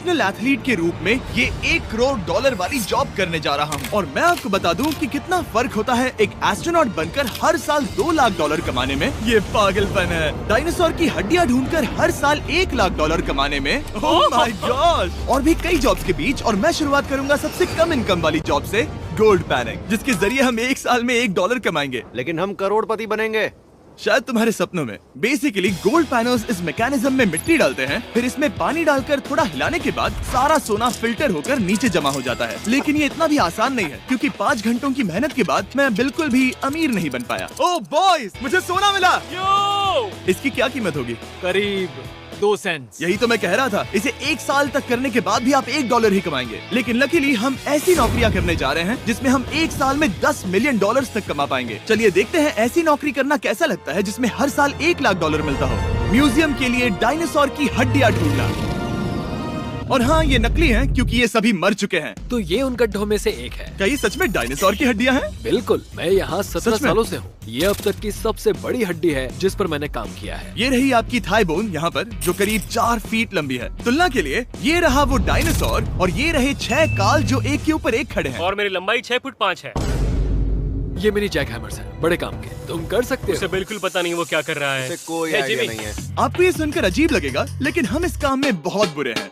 Professional athlete के रूप में ये $1 करोड़ वाली जॉब करने जा रहा हूँ। और मैं आपको बता दूं कि कितना फर्क होता है एक एस्ट्रोनॉट बनकर हर साल $2 लाख कमाने में। ये पागलपन है। डायनासोर की हड्डियाँ ढूंढकर हर साल $1 लाख कमाने में। Oh my God. और भी कई जॉब्स के बीच, और मैं शुरुआत करूंगा सबसे कम इनकम वाली जॉब से, गोल्ड पैनिंग, जिसके जरिए हम एक साल में $1 कमाएंगे। लेकिन हम करोड़पति बनेंगे शायद तुम्हारे सपनों में। बेसिकली गोल्ड पैनर्स इस मैकेनिज्म में मिट्टी डालते हैं, फिर इसमें पानी डालकर थोड़ा हिलाने के बाद सारा सोना फिल्टर होकर नीचे जमा हो जाता है। लेकिन ये इतना भी आसान नहीं है, क्योंकि 5 घंटों की मेहनत के बाद मैं बिल्कुल भी अमीर नहीं बन पाया। ओह बॉयज, मुझे सोना मिला। यो! इसकी क्या कीमत होगी? करीब 2 सेंट्स। यही तो मैं कह रहा था। इसे 1 साल तक करने के बाद भी आप $1 ही कमाएंगे। लेकिन लकीली हम ऐसी नौकरियां करने जा रहे हैं जिसमें हम 1 साल में $10 मिलियन तक कमा पाएंगे। चलिए देखते हैं ऐसी नौकरी करना कैसा लगता है जिसमें हर साल $1 लाख मिलता हो। म्यूजियम के लिए डायनासोर की हड्डियां ढूंढना। और हाँ, ये नकली हैं क्योंकि ये सभी मर चुके हैं। तो ये उन गड्ढों में से एक है। क्या ये सच में डायनासोर की हड्डियां हैं? बिल्कुल, मैं यहाँ 17 सच में? सालों से हूँ। ये अब तक की सबसे बड़ी हड्डी है जिस पर मैंने काम किया है। ये रही आपकी थाई बोन यहाँ पर, जो करीब 4 फीट लंबी है। तुलना के लिए ये रहा वो डायनासोर, और ये रहे 6 काल जो एक के ऊपर एक खड़े हैं। और मेरी लंबाई 6 फुट 5 है। ये मेरी जैक हैमर्स है, बड़े काम के। तुम कर सकते उसे हो। बिल्कुल पता नहीं वो क्या कर रहा है। इसे कोई हे, आइडिया जिमी। नहीं है। आपको ये सुनकर अजीब लगेगा, लेकिन हम इस काम में बहुत बुरे हैं।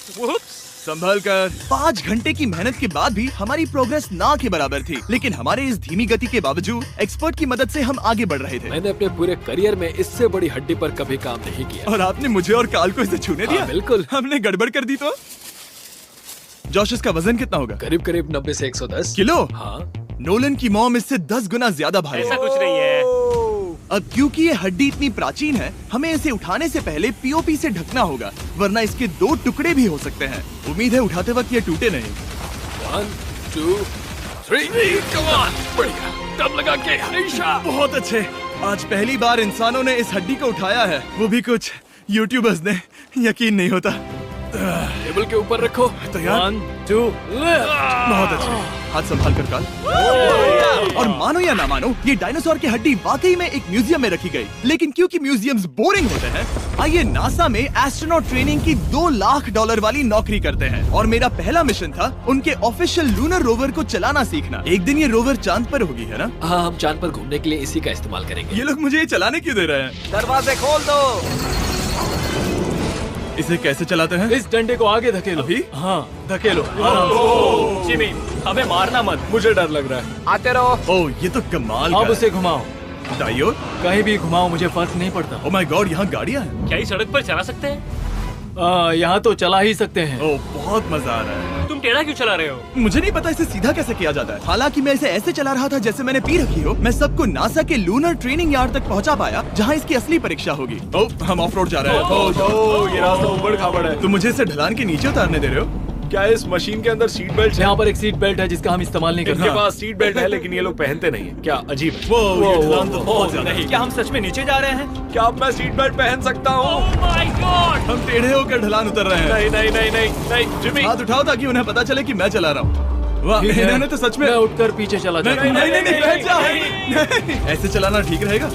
Whoops! संभल कर। 5 घंटे की मेहनत के बाद भी हमारी प्रोग्रेस ना के बराबर थी। लेकिन हमारे इस धीमी गति के बावजूद एक्सपर्ट की मदद से हम आगे बढ़ रहे थे। मैंने अपने पूरे करियर में इससे बड़ी हड्डी पर कभी काम नहीं किया। और आपने मुझे और काल को इसे छूने दिया? हाँ, बिल्कुल। हमने गड़बड़ कर दी तो? जोश, इसका वजन कितना होगा? करीब करीब 90 से 110 किलो? हाँ। नोलन की मॉम इससे 10 गुना ज्यादा भारी ऐसा है। कुछ नहीं है। अब क्योंकि ये हड्डी इतनी प्राचीन है, हमें इसे उठाने से पहले पीओपी से ढकना होगा, वरना इसके 2 टुकड़े भी हो सकते हैं। उम्मीद है उठाते वक्त ये टूटे नहीं। 1 2 3 कम ऑन। बढ़िया, दम लगा के हमेशा। बहुत अच्छे। आज पहली बार इंसानों ने इस हड्डी को उठाया है, वो भी कुछ यूट्यूबर्स ने। यकीन नहीं होता। टेबल के ऊपर रखो। तैयार? 1 2 बहुत अच्छे। हाथ संभाल कर काल। और मानो या ना मानो, ये डायनासोर की हड्डी वाकई में एक म्यूजियम में रखी गई। लेकिन क्योंकि म्यूजियम्स बोरिंग होते हैं, आइए नासा में एस्ट्रोनॉट ट्रेनिंग की $2 लाख वाली नौकरी करते हैं। और मेरा पहला मिशन था उनके ऑफिशियल लूनर रोवर को चलाना सीखना। एक दिन ये रोवर चांद पर होगी, है ना? हाँ, हम चांद पर घूमने के लिए इसी का इस्तेमाल करेंगे। ये लोग मुझे ये चलाने क्यों दे रहे हैं? दरवाजे खोल दो। इसे कैसे चलाते हैं? इस डंडे को आगे धकेलो। अभी? हाँ, धकेलो। जिमी, हमें मारना मत। मुझे डर लग रहा है। आते रहो। ओह, ये तो कमाल का अब है। उसे घुमाओ। दाईं ओर? कहीं भी घुमाओ, मुझे फर्क नहीं पड़ता। ओह माय गॉड, यहाँ गाड़ियाँ हैं। क्या इस सड़क पर चला सकते हैं? यहाँ तो चला ही सकते हैं। ओह, बहुत मजा आ रहा है। तुम टेढ़ा क्यों चला रहे हो? मुझे नहीं पता इसे सीधा कैसे किया जाता है। हालांकि मैं इसे ऐसे चला रहा था जैसे मैंने पी रखी हो। मैं सबको नासा के लूनर ट्रेनिंग यार्ड तक पहुंचा पाया, जहां इसकी असली परीक्षा होगी। ओह, हम ऑफ रोड जा रहे हैं। ओह, ये रास्ता ऊबड़ खाबड़ है। तुम मुझे इसे ढलान के नीचे उतारने दे रहे हो? क्या इस मशीन के अंदर सीट बेल्ट है? यहाँ पर एक सीट बेल्ट है जिसका हम इस्तेमाल नहीं करते। इनके पास सीट बेल्ट है लेकिन ये लोग पहनते नहीं है। क्या अजीब है। वो ये ढलान तो बहुत ज्यादा है। क्या हम सच में नीचे जा रहे हैं? क्या अब मैं सीट बेल्ट पहन सकता हूँ? Oh my God! हम टेढ़े होकर ढलान उतर रहे हैं। नहीं नहीं नहीं नहीं नहीं जिमी। हाथ उठाओ ताकि उन्हें पता चले कि मैं चला रहा हूँ। वाह, ठीक है। इन्होंने तो सच में। मैं उठकर पीछे चला नहीं जाता नहीं हूँ। नहीं, बैठ जा। नहीं, ऐसे चलाना ठीक रहेगा?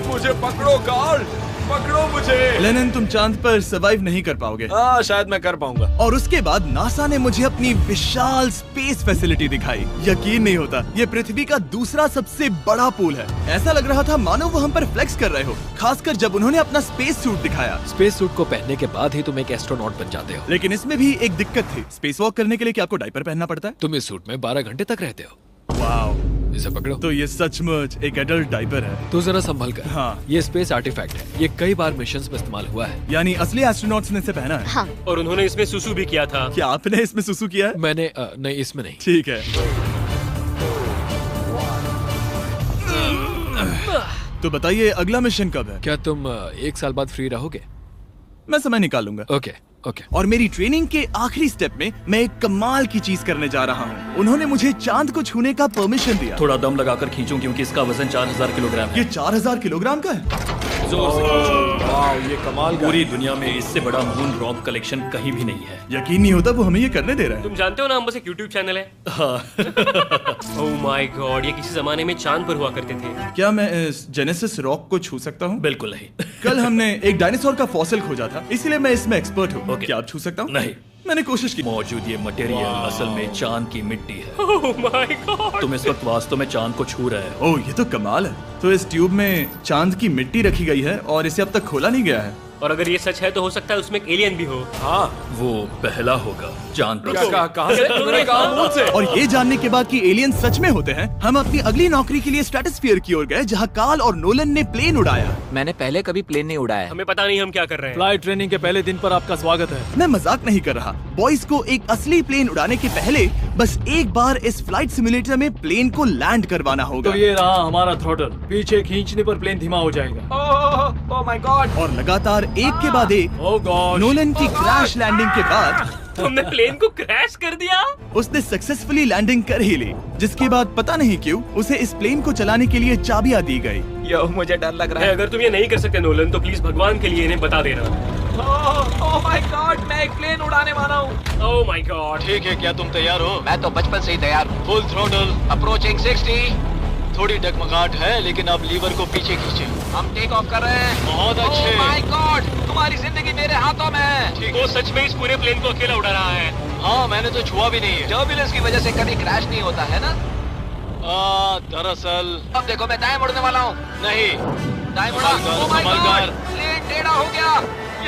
मुझे पकड़ो कार्ल, पकड़ो मुझे। लेनिन, तुम चांद पर सर्वाइव नहीं कर पाओगे। हाँ, शायद मैं कर पाऊंगा। और उसके बाद नासा ने मुझे अपनी विशाल स्पेस फैसिलिटी दिखाई। यकीन नहीं होता, ये पृथ्वी का दूसरा सबसे बड़ा पूल है। ऐसा लग रहा था मानो वो हम पर फ्लेक्स कर रहे हो, खासकर जब उन्होंने अपना स्पेस सूट दिखाया। स्पेस सूट को पहनने के बाद ही तुम एक एस्ट्रोनॉट बन जाते हो। लेकिन इसमें भी एक दिक्कत थी। स्पेस वॉक करने के लिए क्या आपको डायपर पहनना पड़ता है? तुम इस सूट में 12 घंटे तक रहते हो। वाओ, इसे पकड़ो। तो ये सचमुच एक एडल्ट डायपर है। तो जरा संभल कर। हाँ। ये स्पेस आर्टिफैक्ट है। ये कई बार मिशंस में इस्तेमाल हुआ है। यानी असली एस्ट्रोनॉट्स ने इसे पहना है। हाँ। और उन्होंने इसमें सुसु भी किया था। क्या आपने इसमें सुसु किया है? मैंने नहीं, इसमें नहीं। ठीक है। तो बताइए अगला मिशन कब है? क्या तुम 1 साल बाद फ्री रहोगे? मैं समय निकाल लूंगा। Okay okay. और मेरी ट्रेनिंग के आखिरी स्टेप में मैं एक कमाल की चीज करने जा रहा हूँ। उन्होंने मुझे चांद को छूने का परमिशन दिया। थोड़ा दम लगाकर खींचूं क्योंकि इसका वजन 4000 किलोग्राम है। ये 4000 किलोग्राम का है? जोर से खींचो। वाह, ये कमाल का। पूरी दुनिया में इससे बड़ा मून रॉक कलेक्शन कहीं भी नहीं है। यकीन नहीं होता वो हमें ये करने दे रहा है। तुम जानते हो ना, हम बस एक YouTube चैनल है। Oh my God! ये किसी जमाने में चांद पर हुआ करते थे। क्या मैं इस जेनेसिस रॉक को छू सकता हूँ? बिल्कुल नहीं। कल हमने एक डायनासोर का फॉसिल खोजा था, इसीलिए मैं इसमें एक्सपर्ट हूँ। ओके। क्या आप छू सकता हूँ? नहीं। मैंने कोशिश की। मौजूद ये मटेरियल असल में चांद की मिट्टी है। Oh my God. तुम इस वक्त वास्तव में चांद को छू रहे हो। ओह, ये तो कमाल है। तो इस ट्यूब में चांद की मिट्टी रखी गई है और इसे अब तक खोला नहीं गया है। और अगर ये सच है तो हो सकता है उसमें एक एलियन भी हो। हाँ, वो पहला होगा चांद पर। क्या कहाँ से? तुमने कहा मुंह से। और ये जानने के बाद कि एलियन सच में होते हैं, हम अपनी अगली नौकरी के लिए स्ट्रेटोस्फीयर की ओर गए, जहाँ कार्ल और नोलन ने प्लेन उड़ाया। मैंने पहले कभी प्लेन नहीं उड़ाया। हमें पता नहीं हम क्या कर रहे हैं। फ्लाइट ट्रेनिंग के पहले दिन पर आपका स्वागत है। मैं मजाक नहीं कर रहा। बॉयज को एक असली प्लेन उड़ाने के पहले बस एक बार इस फ्लाइट सिमुलेटर में प्लेन को लैंड करवाना होगा। तो ये रहा हमारा थ्रोटल। पीछे खींचने पर प्लेन धीमा हो जाएगा। Oh my God. और लगातार एक के बाद एक ओह गॉड। नोलन की क्रैश लैंडिंग के बाद तुमने प्लेन को क्रैश कर दिया। उसने सक्सेसफुली लैंडिंग कर ही ली, जिसके बाद पता नहीं क्यों उसे इस प्लेन को चलाने के लिए चाबियां दी गई। यो, मुझे डर लग रहा है। अगर तुम ये नहीं कर सकते नोलन तो प्लीज भगवान के लिए इन्हें बता देना। ओह माय गॉड, मैं एक प्लेन उड़ाने वाला हूँ। Oh my God. ठीक है, क्या तुम तैयार हो? मैं तो बचपन से ही तैयार हूँ। Full throttle. अप्रोचिंग 60। थोड़ी डगमगाहट है, लेकिन अब लीवर को पीछे खींचे। हम टेक ऑफ कर रहे हैं। बहुत अच्छे। ओह माय गॉड, तुम्हारी जिंदगी मेरे हाथों में है। ठीक वो है। सच में इस पूरे प्लेन को अकेला उड़ा रहा है। हाँ, मैंने तो छुआ भी नहीं है। टर्बुलेंस की वजह से कभी क्रैश नहीं होता है ना। दरअसल अब देखो, मैं दाएं मुड़ने वाला हूँ। नहीं। दाएं मुड़ा। संभल कर, ओह माय संभल गॉड, कर। प्लेन टेढ़ा हो गया।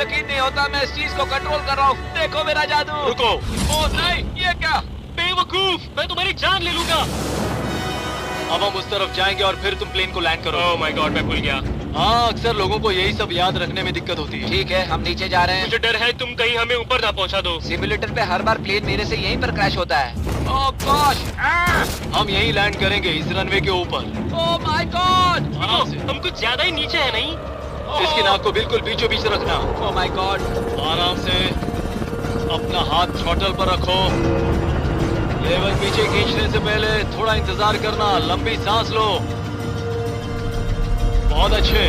यकीन नहीं होता मैं इस चीज को कंट्रोल कर रहा हूँ। देखो मेरा जादू। रुको। ओह नहीं, ये क्या? बेवकूफ, मैं तुम्हारी जान ले लूंगा। अब हम उस तरफ जाएंगे और फिर तुम प्लेन को लैंड करो। ओह माय गॉड, मैं भूल गया। हाँ, अक्सर लोगों को यही सब याद रखने में दिक्कत होती है। ठीक है, हम नीचे जा रहे हैं। मुझे डर है तुम कहीं हमें ऊपर ना पहुंचा दो। सिमुलेटर पे हर बार प्लेन मेरे से यहीं पर क्रैश होता है। ओह गॉश। हम यहीं लैंड करेंगे, इस रनवे के ऊपर। Oh my God. आराम से। हम कुछ ज्यादा ही नीचे है नहीं? इसकी नाक को बिल्कुल बीचों बीच रखना। Oh my God. आराम से अपना हाथ थ्रॉटल पर रखो। लेवल पीछे खींचने से पहले थोड़ा इंतजार करना। लंबी सांस लो। बहुत अच्छे।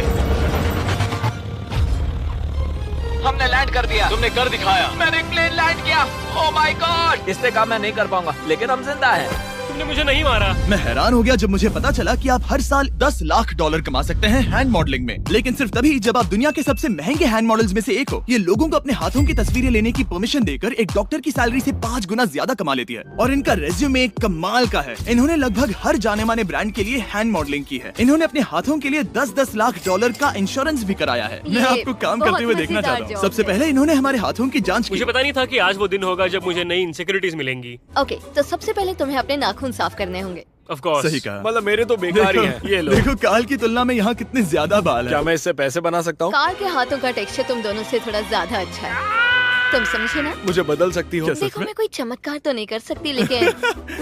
हमने लैंड कर दिया। तुमने कर दिखाया। मैंने प्लेन लैंड किया। Oh my God. इससे काम मैं नहीं कर पाऊंगा, लेकिन हम जिंदा हैं। तुमने मुझे नहीं मारा। मैं हैरान हो गया जब मुझे पता चला कि आप हर साल 10 लाख डॉलर कमा सकते हैं हैंड मॉडलिंग में, लेकिन सिर्फ तभी जब आप दुनिया के सबसे महंगे हैंड मॉडल्स में से एक हो। ये लोगों को अपने हाथों की तस्वीरें लेने की परमिशन देकर एक डॉक्टर की सैलरी से 5 गुना ज्यादा कमा लेती है। और इनका रेज्यूमे कमाल का है। इन्होंने लगभग हर जाने माने ब्रांड के लिए हैंड मॉडलिंग की है। इन्होंने अपने हाथों के लिए 10-10 लाख डॉलर का इंश्योरेंस भी कराया है। मैं आपको काम करते हुए देखना चाहता हूँ। सबसे पहले इन्होंने हमारे हाथों की जाँच की। मुझे पता नहीं था कि आज वो दिन होगा जब मुझे नई इनसिक्योरिटीज मिलेंगी। ओके, तो सबसे पहले तुम्हें अपने नाखून साफ करने होंगे। Of course. सही कहा। मतलब मेरे तो बेकार ही हैं। ये लो। देखो काल की तुलना में यहाँ कितने ज्यादा बाल क्या हैं। मैं इससे पैसे बना सकता हूँ? कार के हाथों का टेक्सचर तुम दोनों से थोड़ा ज्यादा अच्छा है। तुम समझे ना? मुझे बदल सकती हो? देखो, मैं कोई चमत्कार तो नहीं कर सकती, लेकिन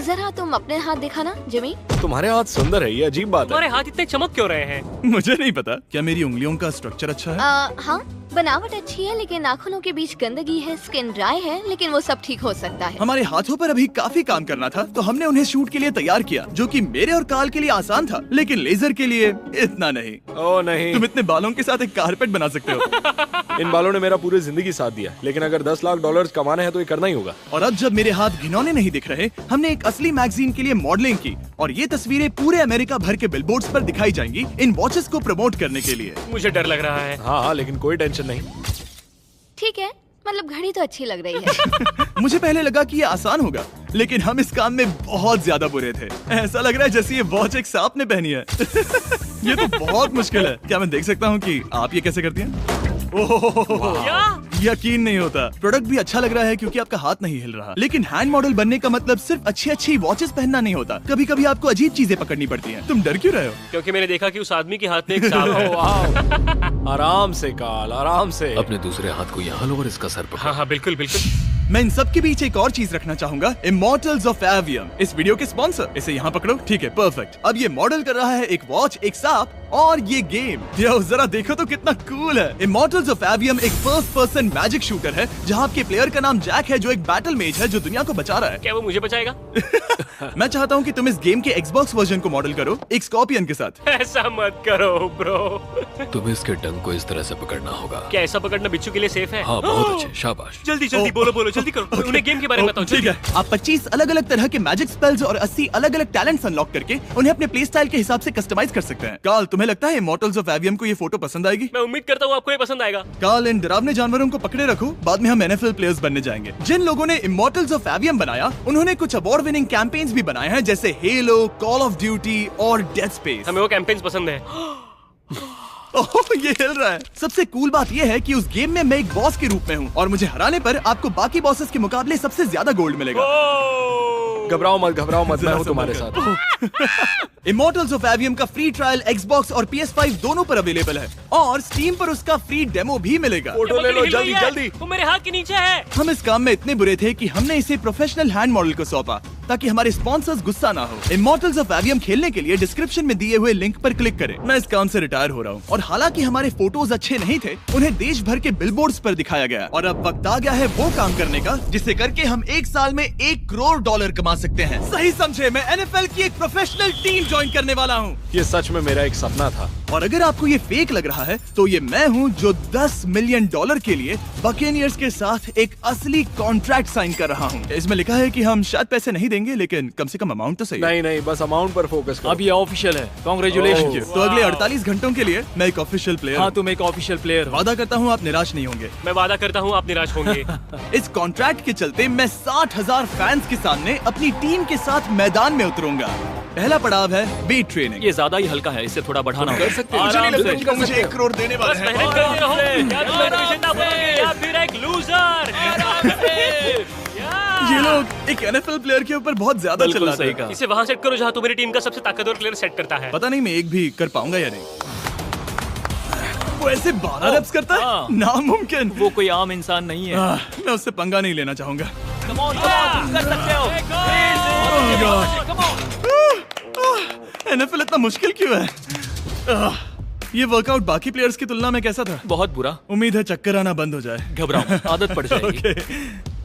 जरा तुम अपने हाथ दिखाना जिमी। तुम्हारे हाथ सुंदर है, ये अजीब बात है। तुम्हारे हाथ इतने चमक क्यों रहे हैं? मुझे नहीं पता। क्या मेरी उंगलियों का स्ट्रक्चर अच्छा है? हाँ, बनावट अच्छी है, लेकिन नाखूनों के बीच गंदगी है, स्किन ड्राई है, लेकिन वो सब ठीक हो सकता है। हमारे हाथों पर अभी काफी काम करना था, तो हमने उन्हें शूट के लिए तैयार किया, जो कि मेरे और काल के लिए आसान था, लेकिन लेजर के लिए इतना नहीं। ओह नहीं। तुम इतने बालों के साथ एक कारपेट बना सकते हो। इन बालों ने मेरा पूरी जिंदगी साथ दिया, लेकिन अगर 10 लाख डॉलर कमाने हैं तो ये करना ही होगा। और अब जब मेरे हाथ घिनौने नहीं दिख रहे, हमने एक असली मैगजीन के लिए मॉडलिंग की, और ये तस्वीरें पूरे अमेरिका भर के बिलबोर्ड्स पर दिखाई जाएंगी इन वॉचेस को प्रमोट करने के लिए। मुझे डर लग रहा है। हाँ, लेकिन कोई टेंशन नहीं। ठीक है, मतलब घड़ी तो अच्छी लग रही है। मुझे पहले लगा कि ये आसान होगा, लेकिन हम इस काम में बहुत ज्यादा बुरे थे। ऐसा लग रहा है जैसे ये वॉच एक सांप ने पहनी है। ये तो बहुत मुश्किल है। क्या मैं देख सकता हूँ कि आप ये कैसे करती हैं? ओह, यकीन नहीं होता। प्रोडक्ट भी अच्छा लग रहा है क्योंकि आपका हाथ नहीं हिल रहा, लेकिन हैंड मॉडल बनने का मतलब सिर्फ अच्छी वॉचेस पहनना नहीं होता। कभी कभी आपको अजीब चीजें पकड़नी पड़ती हैं। तुम डर क्यों रहे हो? क्योंकि मैंने देखा कि उस आदमी के हाथ में एक सांप है। आराम से काल, आराम से। अपने दूसरे हाथ को यहाँ लो और इसका सर पकड़ो। हाँ हाँ, बिल्कुल बिल्कुल। मैं इन सब के बीच एक और चीज रखना चाहूंगा, इमॉर्टल्स ऑफ एवियम, इस वीडियो के स्पॉन्सर। इसे यहाँ पकड़ो। ठीक है, परफेक्ट। अब ये मॉडल कर रहा है एक वॉच, एक सांप और ये गेम। यो, जरा देखो तो कितना कूल है। इमॉर्टल्स ऑफ एवियम एक फर्स्ट पर्सन मैजिक शूटर है, जहाँ आपके प्लेयर का नाम जैक है, जो एक बैटल मेज है जो दुनिया को बचा रहा है। क्या वो मुझे बचाएगा? मैं चाहता हूँ कि तुम इस गेम के Xbox वर्जन को मॉडल करो, एक स्कॉर्पियन के साथ। ऐसा मत करो ब्रो। तुम्हें इसके डंक को इस तरह से पकड़ना होगा। क्या ऐसा पकड़ना बिच्छू के लिए सेफ है? हाँ, बहुत अच्छे, शाबाश। जल्दी जल्दी बोलो जल्दी करो। उन्हें गेम के बारे में बताओ। ठीक है, आप 25 अलग अलग तरह के मैजिक स्पेल्स और 80 अलग अलग टैलेंट्स अनलॉक करके उन्हें अपने प्ले स्टाइल के हिसाब से कस्टमाइज कर सकते हैं। काल, तुम्हें तुम्हें लगता है इमॉर्टल्स ऑफ एवियम को ये फोटो पसंद आएगी? मैं उम्मीद करता हूँ आपको ये पसंद आएगा। कार्ल, इन डरावने जानवरों को पकड़े रखो, बाद में हम NFL प्लेयर्स बनने जाएंगे। जिन लोगों ने इमॉर्टल्स ऑफ एवियम बनाया, उन्होंने कुछ अवार्ड विनिंग कैंपेन्स भी बनाए हैं, जैसे हेलो, कॉल ऑफ ड्यूटी और डेड स्पेस। हमें वो कैंपेन्स पसंद है। ओह, ये हिल रहा है। सबसे कूल बात ये है कि उस गेम में मैं एक बॉस के रूप में हूँ और मुझे हराने पर आपको बाकी बॉसेस के मुकाबले सबसे ज्यादा गोल्ड मिलेगा। घबराओ मत, मैं हूँ तुम्हारे साथ। इमॉर्टल्स ऑफ एवियम का फ्री ट्रायल Xbox और PS5 दोनों पर अवेलेबल है और Steam पर उसका फ्री डेमो भी मिलेगा। फोटो ले लो जल्दी जल्दी। वो मेरे हाथ के नीचे है। हम इस काम में इतने बुरे थे कि हमने इसे प्रोफेशनल हैंड मॉडल को सौंपा ताकि हमारे स्पॉन्सर्स गुस्सा ना हो। इमॉर्टल्स ऑफ एवियम खेलने के लिए डिस्क्रिप्शन में दिए हुए लिंक पर क्लिक करें। मैं इस काम से रिटायर हो रहा हूँ और हालांकि हमारे फोटोज अच्छे नहीं थे, उन्हें देश भर के बिलबोर्ड्स पर दिखाया गया और अब वक्त आ गया है वो काम करने का जिसे करके हम एक साल में $1 करोड़ कमा सकते हैं। सही समझे, मैं NFL की एक प्रोफेशनल टीम ज्वाइन करने वाला हूँ। ये सच में मेरा एक सपना था। और अगर आपको ये फेक लग रहा है तो ये मैं हूँ जो $10 मिलियन के लिए बकेनियर्स के साथ एक असली कॉन्ट्रैक्ट साइन कर रहा हूँ। इसमें लिखा है कि हम शायद पैसे नहीं देंगे, लेकिन कम से कम अमाउंट तो सही है। नहीं, बस अमाउंट पर फोकस करो। अब ये ऑफिशियल है। कांग्रेचुलेशन। तो अगले 48 घंटों के लिए मैं एक ऑफिशियल प्लेयर हाँ, तुम एक ऑफिशियल प्लेयर हो। वादा करता हूँ आप निराश नहीं होंगे। मैं वादा करता हूँ आप निराश होंगे। इस कॉन्ट्रैक्ट के चलते मैं 60,000 फैंस के सामने अपनी टीम के साथ मैदान में उतरूंगा। पहला पड़ाव है वेट ट्रेनिंग। ये ज्यादा ही हल्का है, इससे थोड़ा बढ़ाना कर सकते हैं। मुझे नहीं लगता आराम कि मुझे 1 करोड़ देने वाले बस हैं। मेहनत करते रहो। क्या तुम मोटिवेशन ना बनोगे या फिर एक लूजर? ये लोग एक NFL प्लेयर के ऊपर बहुत ज्यादा बिल्कुल चिल्लाते सही हैं। कहा। इसे वहाँ सेट करो जहाँ तुम्हारी टीम का सबसे ताकतवर प्लेयर सेट करता है। पता नहीं मैं एक भी कर पाऊंगा या नहीं। वो ऐसे 12 रेप्स करता हाँ। है, नामुमकिन। वो कोई आम इंसान नहीं है। मैं उससे पंगा नहीं लेना चाहूंगा। तुम कर सकते हो। NFL इतना मुश्किल क्यों है? ये वर्कआउट बाकी प्लेयर्स की तुलना में कैसा था? बहुत बुरा। उम्मीद है चक्कर आना बंद हो जाए। घबराओ, आदत पड़ जाएगी। ओके।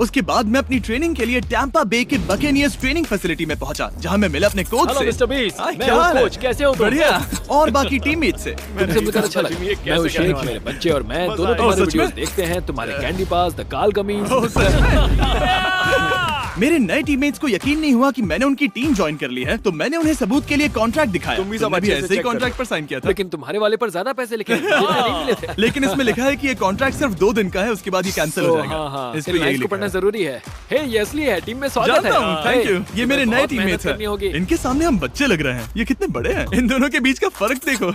उसके बाद मैं अपनी ट्रेनिंग के लिए टैंपा बे के बकेनियर्स ट्रेनिंग फैसिलिटी में पहुंचा, जहां मैं मिला अपने कोच हेलो से। मिस्टर बीस, हाँ, मैं क्या हूँ हाल है? कोच, कैसे हो तुम? बढ़िया। और बाकी टीममेट से। तुमसे मिलकर अच्छा लगा। मैं हूँ शेख, मेरे बच्चे और मैं दोनों तुम्हारे सच में? वीडियोस देखते हैं, तुम्हारे कैंडी पास, द काल कमीज। ओह, सच में? मेरे नए टीममेट्स को यकीन नहीं हुआ कि मैंने उनकी टीम ज्वाइन कर ली है, तो मैंने उन्हें सबूत के लिए कॉन्ट्रैक्ट दिखाया। तुम भी सब तुमने अच्छे से ऐसे ही check कॉन्ट्रैक्ट करो। पर साइन किया था। लेकिन तुम्हारे वाले पर ज्यादा पैसे लिखे नहीं मिले थे। लेकिन इसमें लिखा है कि ये कॉन्ट्रैक्ट सिर्फ 2 दिन का है, उसके बाद ये कैंसिल हो जाएगा। हाँ, इस पे फिर यही लाइन्स को लिखा पढ़ना है। जरूरी है। हे, ये असली है, टीम में स्वागत है। जानता हूँ, थैंक यू। ये मेरे नए बहुत मेहनत टीममेट्स करनी होगी। हैं। इनके सामने हम बच्चे लग रहे हैं। ये कितने बड़े हैं। इन दोनों के बीच का फर्क देखो।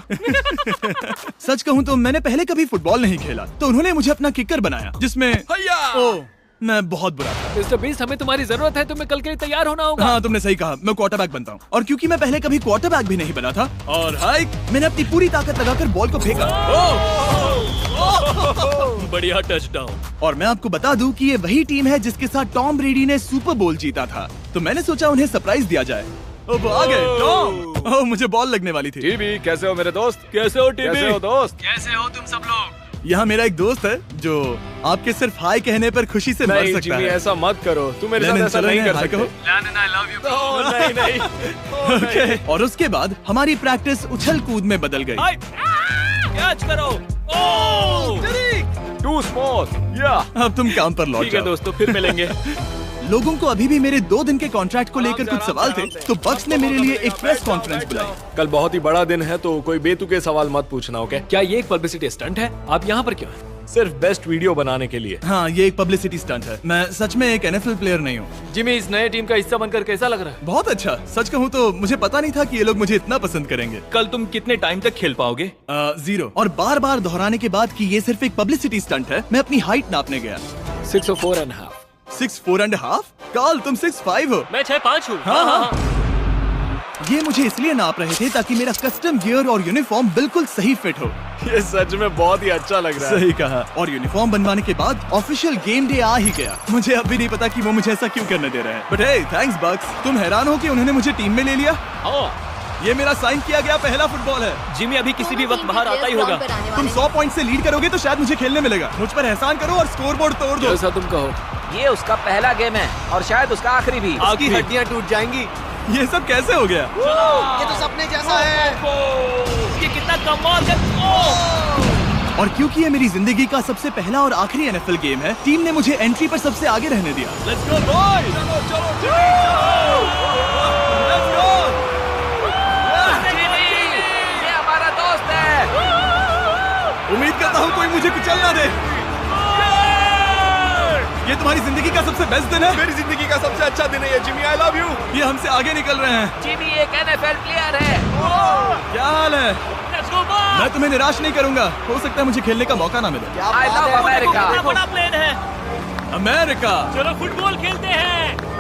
सच कहूँ तो मैंने पहले कभी फुटबॉल नहीं खेला, तो उन्होंने मुझे अपना किकर बनाया, जिसमें ओह, मैं बहुत बुरा था। मिस्टर बीस, हमें तुम्हारी जरूरत है, तुम्हें कल के लिए तैयार होना होगा। हाँ, तुमने सही कहा, मैं क्वार्टरबैक बनता हूँ। और क्योंकि मैं पहले कभी क्वार्टरबैक भी नहीं बना था और हाइक, मैंने अपनी पूरी ताकत लगाकर बॉल को फेंका। बढ़िया टचडाउन। और मैं आपको बता दूं कि ये वही टीम है जिसके साथ टॉम ब्रेडी ने सुपर बोल जीता था, तो मैंने सोचा उन्हें सरप्राइज दिया जाए। ओ, वो आ गए टॉम। ओह, मुझे बॉल लगने वाली थी। टीबी, कैसे हो मेरे दोस्त? कैसे हो टीबी? कैसे हो दोस्त? कैसे हो तुम सब लोग? यहाँ मेरा एक दोस्त है जो आपके सिर्फ हाय कहने पर खुशी से मर नहीं सकता जिमी, है। ऐसा मत करो, तुम मेरे साथ लेनिन, ऐसा चलो नहीं इन्हें कर हाय सकते। कहो। Lennon, I love you, bro. ओह, नहीं। ओके। और उसके बाद हमारी प्रैक्टिस उछल कूद में बदल गई। कैच करो। ओह! Too small. या अब तुम काम पर लौट ठीक है जाओ। दोस्तों, फिर मिलेंगे। लोगों को अभी भी मेरे 2 दिन के कॉन्ट्रैक्ट को लेकर कुछ सवाल थे, तो बक्स ने मेरे लिए एक प्रेस कॉन्फ्रेंस बुलाई। कल बहुत ही बड़ा दिन है, तो कोई बेतुके सवाल मत पूछना, ओके? क्या ये एक पब्लिसिटी स्टंट है? आप यहाँ पर क्यों हैं? सिर्फ बेस्ट वीडियो बनाने के लिए। हाँ, ये एक पब्लिसिटी स्टंट है। मैं सच में एक NFL प्लेयर नहीं हूँ। जिमी, इस नए टीम का हिस्सा बनकर कैसा लग रहा है? बहुत अच्छा। सच कहूँ तो मुझे पता नहीं था कि ये लोग मुझे इतना पसंद करेंगे। कल तुम कितने टाइम तक खेल पाओगे? 0। और बार बार दोहराने के बाद कि ये सिर्फ एक पब्लिसिटी स्टंट है, मैं अपनी हाइट नापने गया। 6'4.5". 6'4.5"? काल, तुम 6'5" हो। मैं 6'5" हूँ। हाँ। ये मुझे इसलिए नाप रहे थे ताकि मेरा कस्टम गियर और यूनिफॉर्म बिल्कुल सही फिट हो। ये सच में बहुत ही अच्छा लग रहा है। सही कहा। और यूनिफॉर्म बनवाने के बाद ऑफिशियल गेम डे आ ही गया। मुझे अब भी नहीं पता कि वो मुझे ऐसा क्यों करने दे रहे हैं। बट हे, थैंक्स बक्स। तुम हैरान हो कि उन्होंने मुझे टीम में ले लिया? ये मेरा साइन किया गया पहला फुटबॉल है। जिमी अभी किसी भी वक्त बाहर आता ही होगा। तुम 100 पॉइंट से लीड करोगे तो शायद मुझे खेलने मिलेगा। मुझ पर एहसान करो और स्कोर बोर्ड तोड़ दो। जैसा तुम कहो। ये उसका पहला गेम है और शायद उसका आखिरी भी। उसकी हड्डियां टूट जाएंगी। ये सब कैसे हो गया? ये तो सपने जैसा है। ये कितना कमाल है। और क्योंकि ये मेरी जिंदगी का सबसे पहला और आखिरी NFL गेम है, टीम ने मुझे एंट्री पर सबसे आगे रहने दिया। Let's go boys. ये हमारा दोस्त उम्मीद करता हूँ कोई मुझे कुचल ना दे। ये तुम्हारी जिंदगी का सबसे बेस्ट दिन है। मेरी जिंदगी का सबसे अच्छा दिन है ये, जिमी। I love you. ये हमसे आगे निकल रहे हैं। जिमी एक NFL प्लेयर है। क्या हाल है? मैं तुम्हें निराश नहीं करूंगा। हो सकता है मुझे खेलने का मौका ना मिले। I love America. बड़ा प्लेन है। अमेरिका। चलो फुटबॉल खेलते हैं।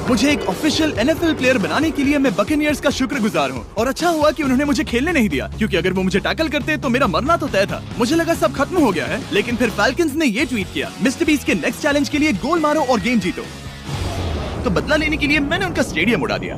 मुझे एक ऑफिशियल NFL प्लेयर बनाने के लिए मैं बकेनियर्स का शुक्रगुजार हूँ। और अच्छा हुआ कि उन्होंने मुझे खेलने नहीं दिया, क्योंकि अगर वो मुझे टैकल करते तो मेरा मरना तो तय था। मुझे लगा सब खत्म हो गया है, लेकिन फिर फैल्कन्स ने ये ट्वीट किया, मिस्टर बीस्ट के नेक्स्ट चैलेंज के लिए गोल मारो और गेम जीतो। तो बदला लेने के लिए मैंने उनका स्टेडियम उड़ा दिया।